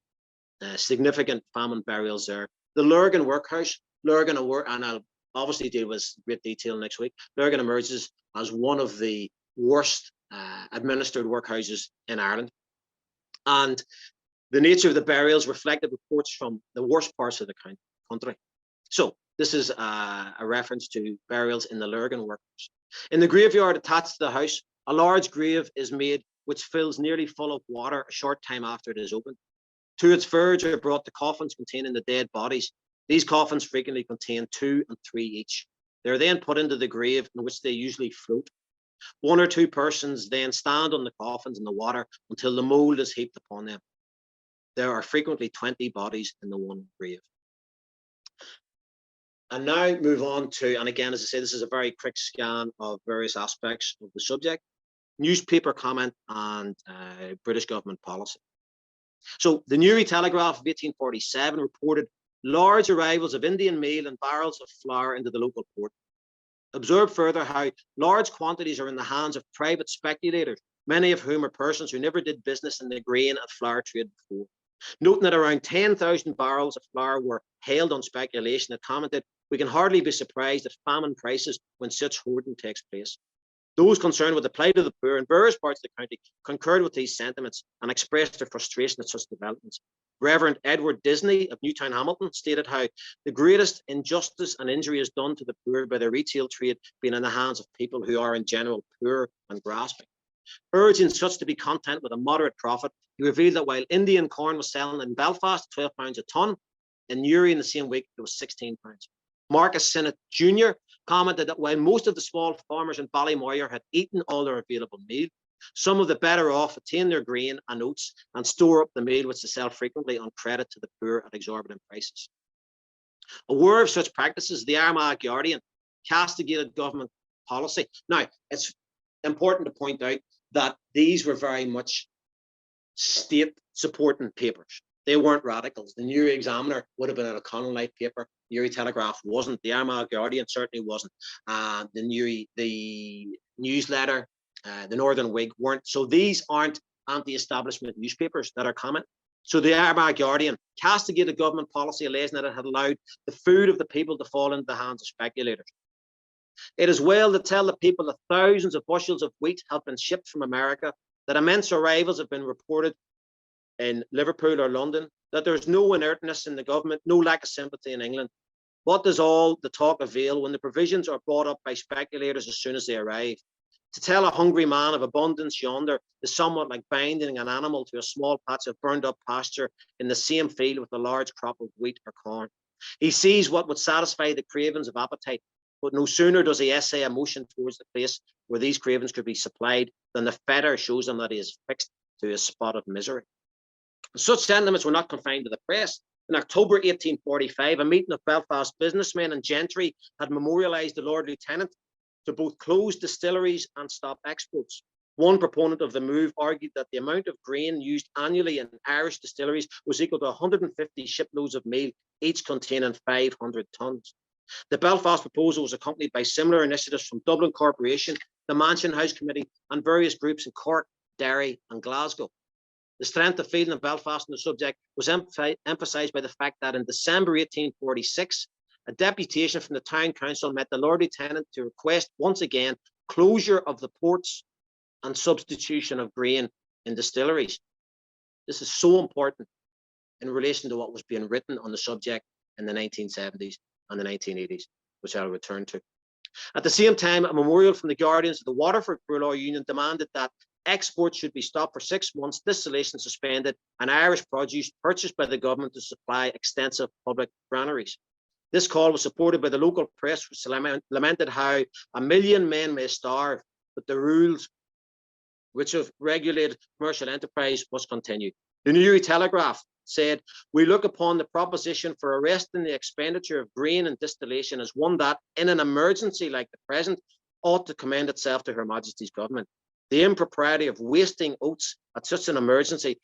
Significant famine burials there. The Lurgan Workhouse, Lurgan, and I'll obviously deal with great detail next week. Lurgan emerges as one of the worst administered workhouses in Ireland. And the nature of the burials reflected reports from the worst parts of the country. So this is a reference to burials in the Lurgan Workhouse. In the graveyard attached to the house, a large grave is made which fills nearly full of water a short time after it is opened. To its verge are brought the coffins containing the dead bodies. These coffins frequently contain 2 and 3 each. They are then put into the grave, in which they usually float. 1 or 2 persons then stand on the coffins in the water until the mould is heaped upon them. There are frequently 20 bodies in the one grave. And now move on to, and again, as I say, this is a very quick scan of various aspects of the subject: newspaper comment and British government policy. So the Newry Telegraph of 1847 reported large arrivals of Indian meal and barrels of flour into the local port. Observe further how large quantities are in the hands of private speculators, many of whom are persons who never did business in the grain and flour trade before. Noting that around 10,000 barrels of flour were held on speculation, it commented, "We can hardly be surprised at famine prices when such hoarding takes place." Those concerned with the plight of the poor in various parts of the county concurred with these sentiments and expressed their frustration at such developments. Reverend Edward Disney of Newtown Hamilton stated how the greatest injustice and injury is done to the poor by the retail trade being in the hands of people who are in general poor and grasping. Urging such to be content with a moderate profit, he revealed that while Indian corn was selling in Belfast £12 a tonne, in Newry in the same week it was £16. Marcus Sinnott Jr. commented that while most of the small farmers in Ballymoyer had eaten all their available meal, some of the better off attain their grain and oats and store up the meal which they sell frequently on credit to the poor at exorbitant prices. Aware of such practices, the Armagh Guardian castigated government policy. Now, it's important to point out that these were very much state supporting papers. They weren't radicals. The Newry Examiner would have been an O'Connellite paper. The Newry Telegraph wasn't. The Armagh Guardian certainly wasn't. The Newsletter, the Northern Whig weren't. So these aren't anti-establishment newspapers that are comment. So the Armagh Guardian castigated government policy, alleging that it had allowed the food of the people to fall into the hands of speculators. It is well to tell the people that thousands of bushels of wheat have been shipped from America, that immense arrivals have been reported in Liverpool or London, that there is no inertness in the government, no lack of sympathy in England. What does all the talk avail when the provisions are bought up by speculators as soon as they arrive? To tell a hungry man of abundance yonder is somewhat like binding an animal to a small patch of burned up pasture in the same field with a large crop of wheat or corn. He sees what would satisfy the cravings of appetite, but no sooner does he essay a motion towards the place where these cravings could be supplied than the fetter shows him that he is fixed to his spot of misery. Such sentiments were not confined to the press. In October 1845, a meeting of Belfast businessmen and gentry had memorialised the Lord Lieutenant to both close distilleries and stop exports. One proponent of the move argued that the amount of grain used annually in Irish distilleries was equal to 150 shiploads of meal, each containing 500 tonnes. The Belfast proposal was accompanied by similar initiatives from Dublin Corporation, the Mansion House Committee, and various groups in Cork, Derry, and Glasgow. The strength of feeling in Belfast on the subject was emphasised by the fact that in December 1846, a deputation from the town council met the Lord Lieutenant to request once again closure of the ports and substitution of grain in distilleries. This is so important in relation to what was being written on the subject in the 1970s and the 1980s, which I'll return to. At the same time, a memorial from the Guardians of the Waterford Poor Law Union demanded that exports should be stopped for 6 months, distillation suspended, and Irish produce purchased by the government to supply extensive public granaries. This call was supported by the local press, which lamented how 1 million men may starve, but the rules which have regulated commercial enterprise must continue. The Newry Telegraph said, "We look upon the proposition for arresting the expenditure of grain and distillation as one that, in an emergency like the present, ought to commend itself to Her Majesty's government. The impropriety of wasting oats at such an emergency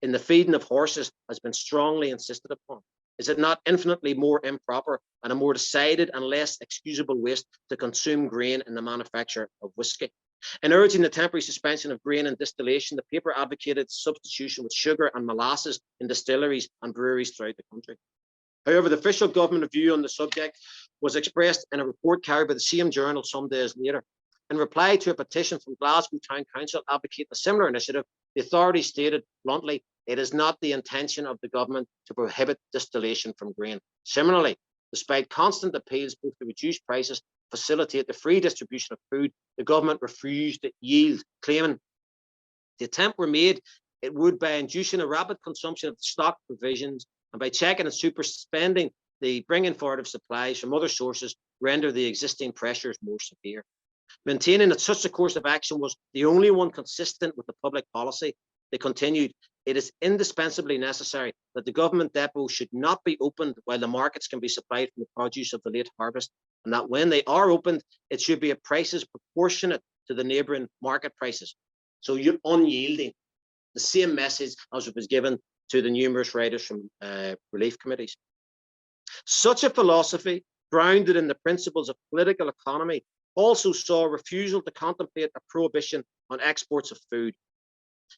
in the feeding of horses has been strongly insisted upon. Is it not infinitely more improper and a more decided and less excusable waste to consume grain in the manufacture of whisky?" In urging the temporary suspension of grain and distillation, the paper advocated substitution with sugar and molasses in distilleries and breweries throughout the country. However, the official government view on the subject was expressed in a report carried by the same journal some days later. In reply to a petition from Glasgow Town Council advocating a similar initiative, the authorities stated bluntly, "It is not the intention of the government to prohibit distillation from grain." Similarly, despite constant appeals both to reduce prices, facilitate the free distribution of food, the government refused to yield, claiming the attempt were made, it would, by inducing a rapid consumption of stock provisions and by checking and suspending the bringing forward of supplies from other sources, render the existing pressures more severe. Maintaining that such a course of action was the only one consistent with the public policy, they continued, "It is indispensably necessary that the government depot should not be opened while the markets can be supplied from the produce of the late harvest, and that when they are opened, it should be at prices proportionate to the neighbouring market prices." So you're unyielding, the same message as was given to the numerous writers from relief committees. Such a philosophy, grounded in the principles of political economy, also saw a refusal to contemplate a prohibition on exports of food.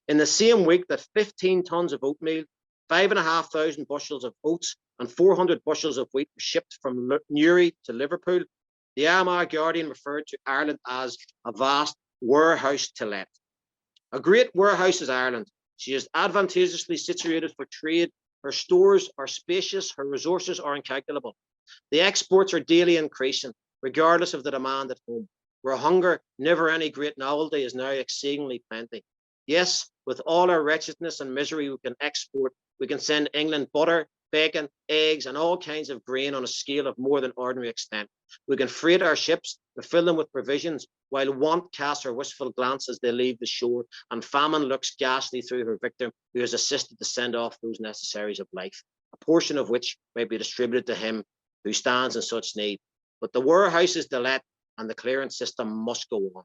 In the same week that 15 tonnes of oatmeal, 5,500 bushels of oats, and 400 bushels of wheat were shipped from Newry to Liverpool, the Armagh Guardian referred to Ireland as a vast warehouse to let. A great warehouse is Ireland. She is advantageously situated for trade. Her stores are spacious, her resources are incalculable. The exports are daily increasing, regardless of the demand at home, where hunger, never any great novelty, is now exceedingly plenty. Yes, with all our wretchedness and misery, we can export. We can send England butter, bacon, eggs, and all kinds of grain on a scale of more than ordinary extent. We can freight our ships and fill them with provisions, while want casts her wistful glance as they leave the shore, and famine looks ghastly through her victim who has assisted to send off those necessaries of life, a portion of which may be distributed to him who stands in such need. But the warehouse is to let, and the clearance system must go on.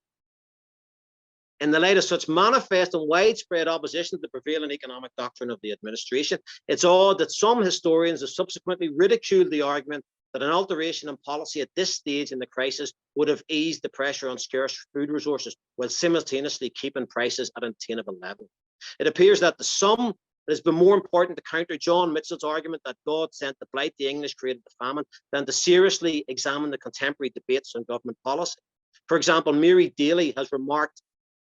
In the light of such manifest and widespread opposition to the prevailing economic doctrine of the administration, it's odd that some historians have subsequently ridiculed the argument that an alteration in policy at this stage in the crisis would have eased the pressure on scarce food resources while simultaneously keeping prices at an attainable level. It appears that the sum It has been more important to counter John Mitchell's argument that God sent the blight the English created the famine than to seriously examine the contemporary debates on government policy. For example, Mary Daly has remarked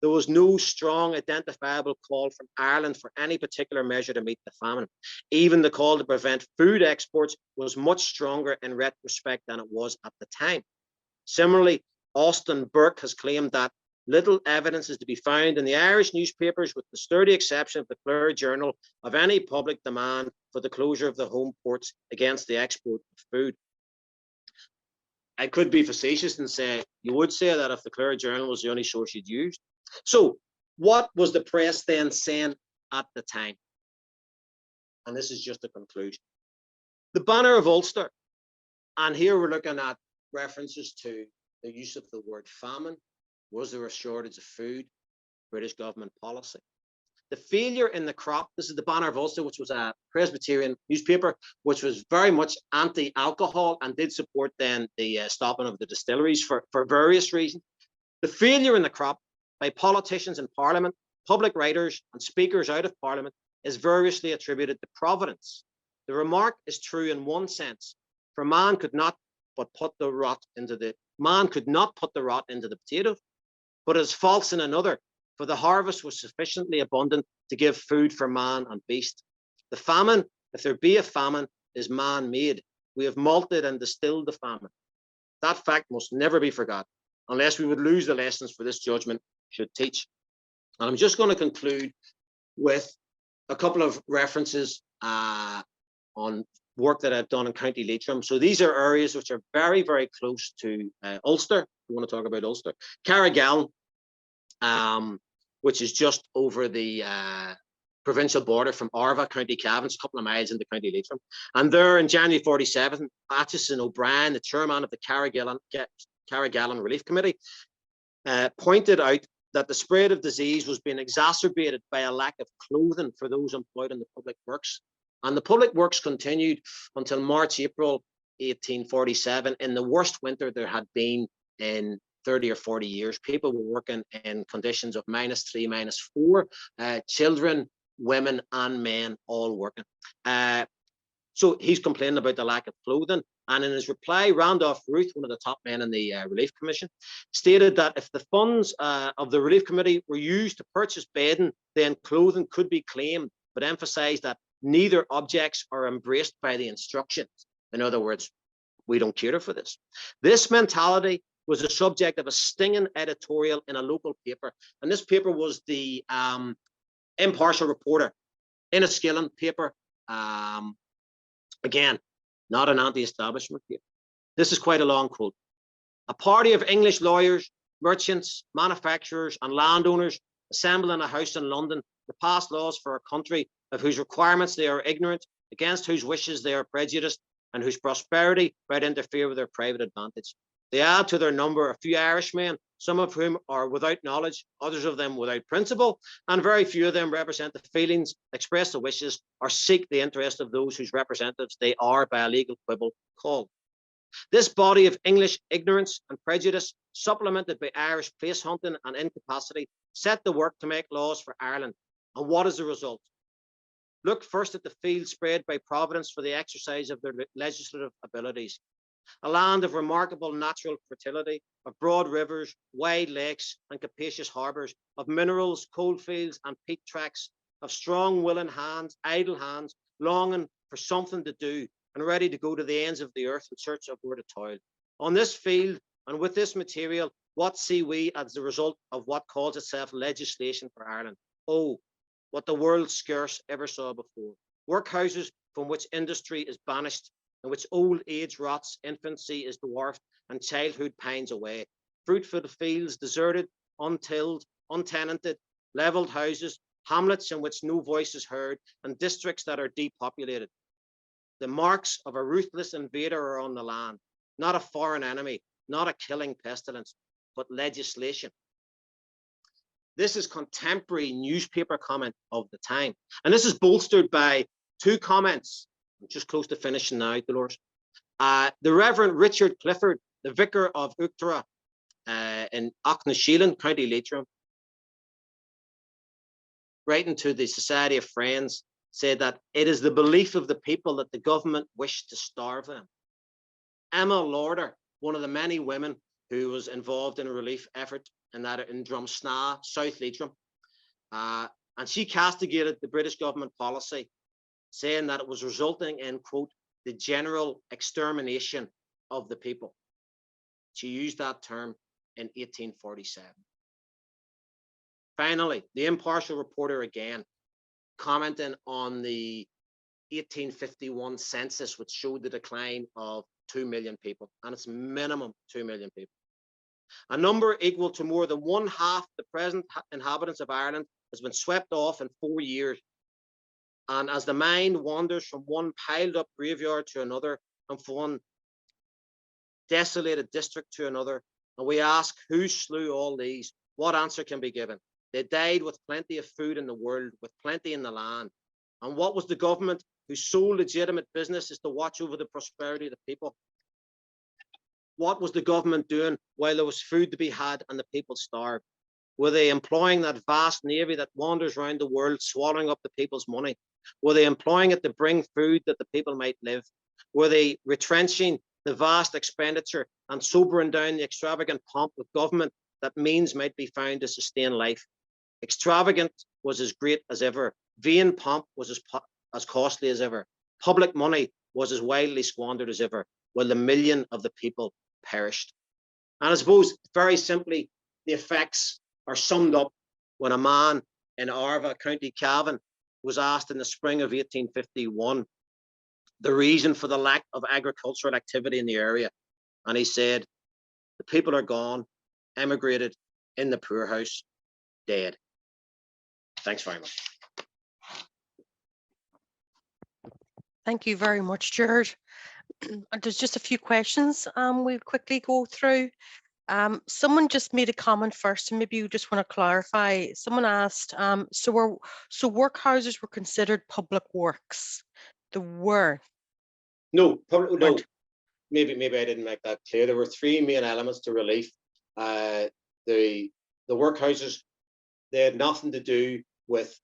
there was no strong identifiable call from Ireland for any particular measure to meet the famine. Even the call to prevent food exports was much stronger in retrospect than it was at the time. Similarly, Austin Burke has claimed that little evidence is to be found in the Irish newspapers, with the sturdy exception of the Clare Journal, of any public demand for the closure of the home ports against the export of food. I could be facetious and say, you would say that if the Clare Journal was the only source you'd used. So what was the press then saying at the time? And this is just a conclusion. The banner of Ulster, and here we're looking at references to the use of the word famine. Was there a shortage of food? British government policy. The failure in the crop, this is the banner of Ulster, which was a Presbyterian newspaper, which was very much anti-alcohol and did support then the stopping of the distilleries for various reasons. The failure in the crop by politicians in Parliament, public writers and speakers out of Parliament is variously attributed to providence. The remark is true in one sense, for man could not put the rot into the potato, but is false in another, for the harvest was sufficiently abundant to give food for man and beast. The famine, if there be a famine, is man-made. We have malted and distilled the famine. That fact must never be forgotten, unless we would lose the lessons for this judgment should teach. And I'm just going to conclude with a couple of references on work that I've done in County Leitrim. So these are areas which are very, very close to Ulster. We want to talk about Ulster. Carrigallen, which is just over the provincial border from Arva, County Cavan, a couple of miles into County Leitrim. And there in January 47, Aitchison O'Brien, the chairman of the Carrigallen Relief Committee, pointed out that the spread of disease was being exacerbated by a lack of clothing for those employed in the public works. And the public works continued until March, April 1847, in the worst winter there had been in 30 or 40 years. People were working in conditions of -3, -4, children, women and men all working. So he's complaining about the lack of clothing. And in his reply, Randolph Ruth, one of the top men in the Relief Commission, stated that if the funds of the Relief Committee were used to purchase bedding, then clothing could be claimed, but emphasised that neither objects are embraced by the instructions. In other words, we don't cater for this. This mentality was the subject of a stinging editorial in a local paper. And this paper was the Impartial Reporter, Enniskillen paper. Again, not an anti-establishment paper. This is quite a long quote. A party of English lawyers, merchants, manufacturers and landowners assemble in a house in London to pass laws for a country of whose requirements they are ignorant, against whose wishes they are prejudiced, and whose prosperity might interfere with their private advantage. They add to their number a few Irishmen, some of whom are without knowledge, others of them without principle, and very few of them represent the feelings, express the wishes, or seek the interest of those whose representatives they are by a legal quibble called. This body of English ignorance and prejudice, supplemented by Irish place hunting and incapacity, set to work to make laws for Ireland. And what is the result? Look first at the field spread by Providence for the exercise of their legislative abilities. A land of remarkable natural fertility, of broad rivers, wide lakes and capacious harbours, of minerals, coalfields and peat tracts, of strong willing hands, idle hands, longing for something to do and ready to go to the ends of the earth in search of where to toil. On this field and with this material, what see we as the result of what calls itself legislation for Ireland? Oh, what the world scarce ever saw before. Workhouses from which industry is banished, in which old age rots, infancy is dwarfed, and childhood pines away. Fruitful fields deserted, untilled, untenanted, levelled houses, hamlets in which no voice is heard, and districts that are depopulated. The marks of a ruthless invader are on the land, not a foreign enemy, not a killing pestilence, but legislation. This is contemporary newspaper comment of the time. And this is bolstered by two comments. I'm just close to finishing now, Dolores. The Reverend Richard Clifford, the vicar of Uachtra in Auchnacheelan, County Leitrim, writing to the Society of Friends said that it is the belief of the people that the government wished to starve them. Emma Lauder, one of the many women who was involved in a relief effort in Drumsna, South Leitrim, and she castigated the British government policy, saying that it was resulting in, quote, the general extermination of the people. She used that term in 1847. Finally, the impartial reporter again, commenting on the 1851 census, which showed the decline of 2 million people, and it's minimum 2 million people. A number equal to more than one half the present inhabitants of Ireland has been swept off in 4 years. And as the mind wanders from one piled up graveyard to another, and from one desolated district to another, and we ask who slew all these, what answer can be given? They died with plenty of food in the world, with plenty in the land. And what was the government whose sole legitimate business is to watch over the prosperity of the people? What was the government doing while there was food to be had and the people starved? Were they employing that vast navy that wanders around the world, swallowing up the people's money? Were they employing it to bring food that the people might live? Were they retrenching the vast expenditure and sobering down the extravagant pomp of government that means might be found to sustain life? Extravagant was as great as ever. Vain pomp was as costly as ever. Public money was as widely squandered as ever, while the million of the people perished. And I suppose, very simply, the effects are summed up when a man in Arva, County Cavan, was asked in the spring of 1851 the reason for the lack of agricultural activity in the area. And he said, the people are gone, emigrated, in the poorhouse, dead. Thanks very much. Thank you very much, Gerard. There's just a few questions we'll quickly go through. Someone just made a comment first, and maybe you just want to clarify. Someone asked, so workhouses were considered public works? They were. No, no. Maybe I didn't make that clear. There were three main elements to relief. The workhouses, they had nothing to do with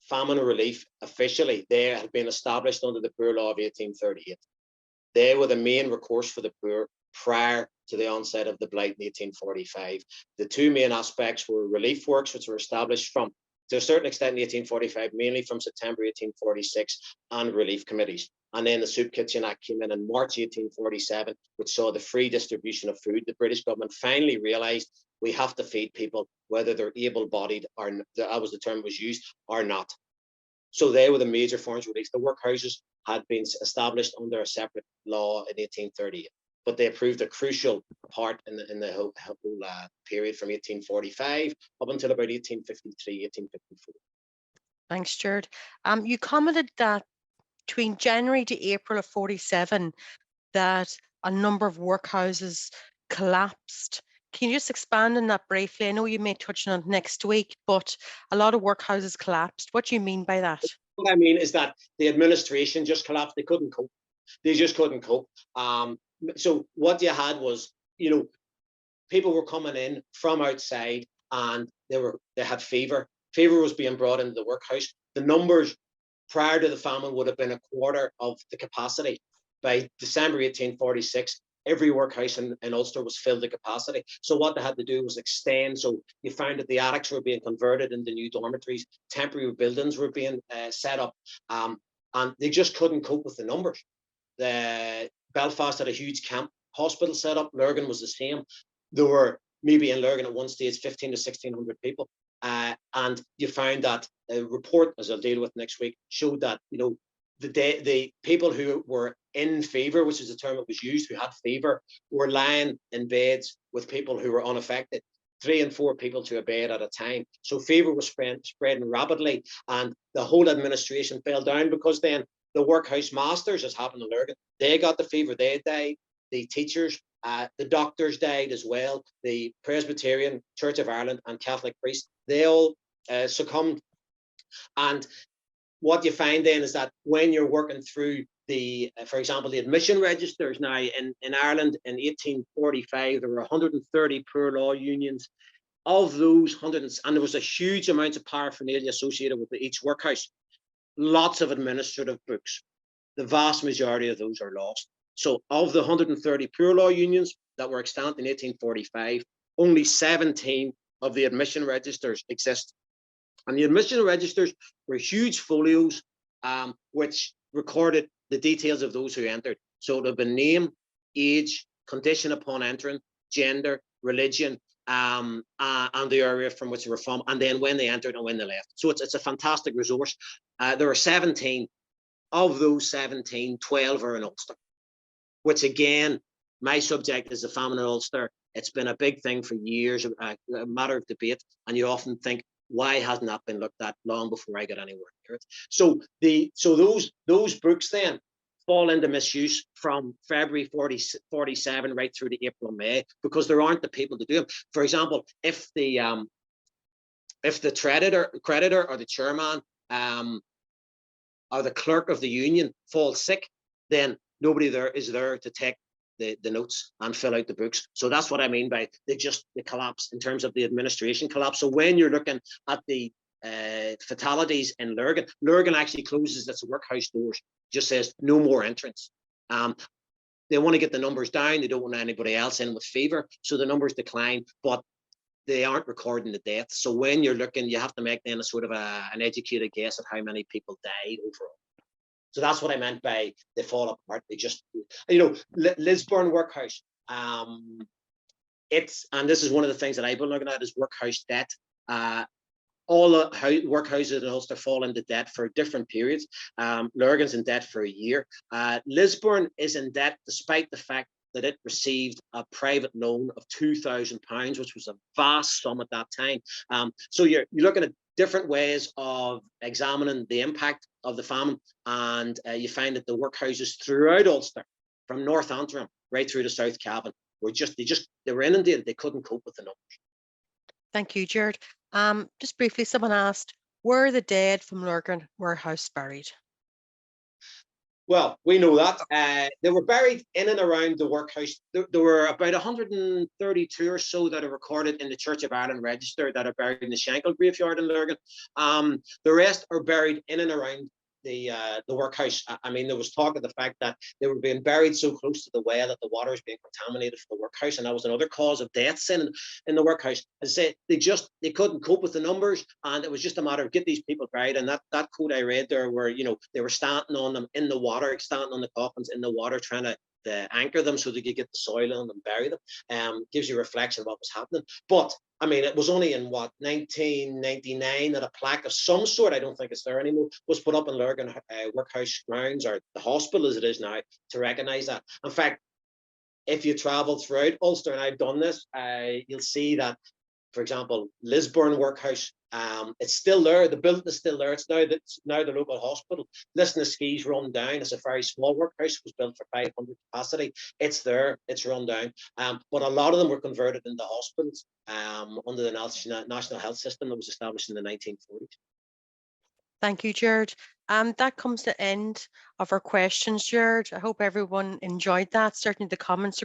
famine relief officially. They had been established under the Poor Law of 1838. They were the main recourse for the poor prior to the onset of the Blight in 1845. The two main aspects were relief works, which were established from, to a certain extent, in 1845, mainly from September 1846, and relief committees. And then the Soup Kitchen Act came in March 1847, which saw the free distribution of food. The British government finally realised we have to feed people, whether they're able-bodied or, that was the term was used, or not. So they were the major forms of relief. The workhouses had been established under a separate law in 1838, but they proved a crucial part in the whole period from 1845 up until about 1853, 1854. Thanks, Gerard. You commented that between January to April of 47, that a number of workhouses collapsed. Can you just expand on that briefly? I know you may touch on it next week, but a lot of workhouses collapsed. What do you mean by that? What I mean is that the administration just collapsed. They couldn't cope. They just couldn't cope. So what you had was, people were coming in from outside and they had fever. Fever was being brought into the workhouse. The numbers prior to the famine would have been a quarter of the capacity. By December 1846, every workhouse in Ulster was filled to capacity. So what they had to do was extend. So you found that the attics were being converted into new dormitories, temporary buildings were being set up, and they just couldn't cope with the numbers. Belfast had a huge camp hospital set up. Lurgan was the same. There were maybe in Lurgan at one stage 15 to 1600 people. And you found that a report, as I'll deal with next week, showed that the people who were in fever, which is the term that was used, who had fever, were lying in beds with people who were unaffected, 3 and 4 people to a bed at a time. So fever was spreading rapidly, and the whole administration fell down, because then the workhouse masters, as happened in Lurgan, they got the fever, they died. The teachers, the doctors died as well. The Presbyterian, Church of Ireland, and Catholic priests, they all succumbed. And what you find then is that when you're working through for example, the admission registers now in Ireland in 1845, there were 130 poor law unions. Of those 100, and there was a huge amount of paraphernalia associated with each workhouse. lots of administrative books. The vast majority of those are lost. So of the 130 poor law unions that were extant in 1845, only 17 of the admission registers exist. And the admission registers were huge folios which recorded the details of those who entered. So it would have been name, age, condition upon entering, gender, religion, and the area from which they were from, and then when they entered and when they left. So it's a fantastic resource. There are 17. Of those 17, 12 are in Ulster, which again, my subject is the famine in Ulster. It's been a big thing for years, a matter of debate, and you often think, why hasn't that been looked at long before I got anywhere near it? So those books then fall into misuse from February 47 right through to April, May, because there aren't the people to do them. For example, if the creditor or the chairman or the clerk of the union falls sick, then nobody there is there to take the notes and fill out the books. So that's what I mean by they collapse in terms of the administration collapse. So when you're looking at the fatalities in Lurgan, Lurgan actually closes its workhouse doors, just says no more entrance. They want to get the numbers down. They don't want anybody else in with fever, so the numbers decline, but they aren't recording the deaths. So when you're looking, you have to make then a sort of an educated guess at how many people died overall. So that's what I meant by they fall apart. They just, Lisburn Workhouse. And this is one of the things that I've been looking at is workhouse debt. All the workhouses in Ulster fall into debt for different periods. Lurgan's in debt for a year. Lisburn is in debt despite the fact that it received a private loan of £2,000, which was a vast sum at that time. So you're looking at different ways of examining the impact of the famine, and you find that the workhouses throughout Ulster, from North Antrim right through to South Cavan, they were inundated. They couldn't cope with the numbers. Thank you, Gerard. Just briefly, someone asked, were the dead from Lurgan Warehouse buried? Well, we know that. They were buried in and around the workhouse. There were about 132 or so that are recorded in the Church of Ireland Register that are buried in the Shankill graveyard in Lurgan. The rest are buried in and around the workhouse. I mean, there was talk of the fact that they were being buried so close to the well that the water was being contaminated from the workhouse, and that was another cause of deaths in the workhouse. As I say, they couldn't cope with the numbers, and it was just a matter of get these people buried. And that quote I read there, where they were standing on them in the water, standing on the coffins in the water, trying to anchor them so they could get the soil on them and bury them. Gives you a reflection of what was happening. But I mean, it was only in 1999 that a plaque of some sort, I don't think it's there anymore, was put up in Lurgan Workhouse grounds, or the hospital as it is now, to recognise that. In fact, if you travel throughout Ulster, and I've done this, you'll see that, for example, Lisburn Workhouse, it's still there. The building is still there. It's now the local hospital. Listen, the skis run down. It's a very small workhouse. It was built for 500 capacity. It's there. It's run down. But a lot of them were converted into hospitals under the National Health System that was established in the 1940s. Thank you, Gerard. That comes to the end of our questions, Gerard. I hope everyone enjoyed that. Certainly the comments are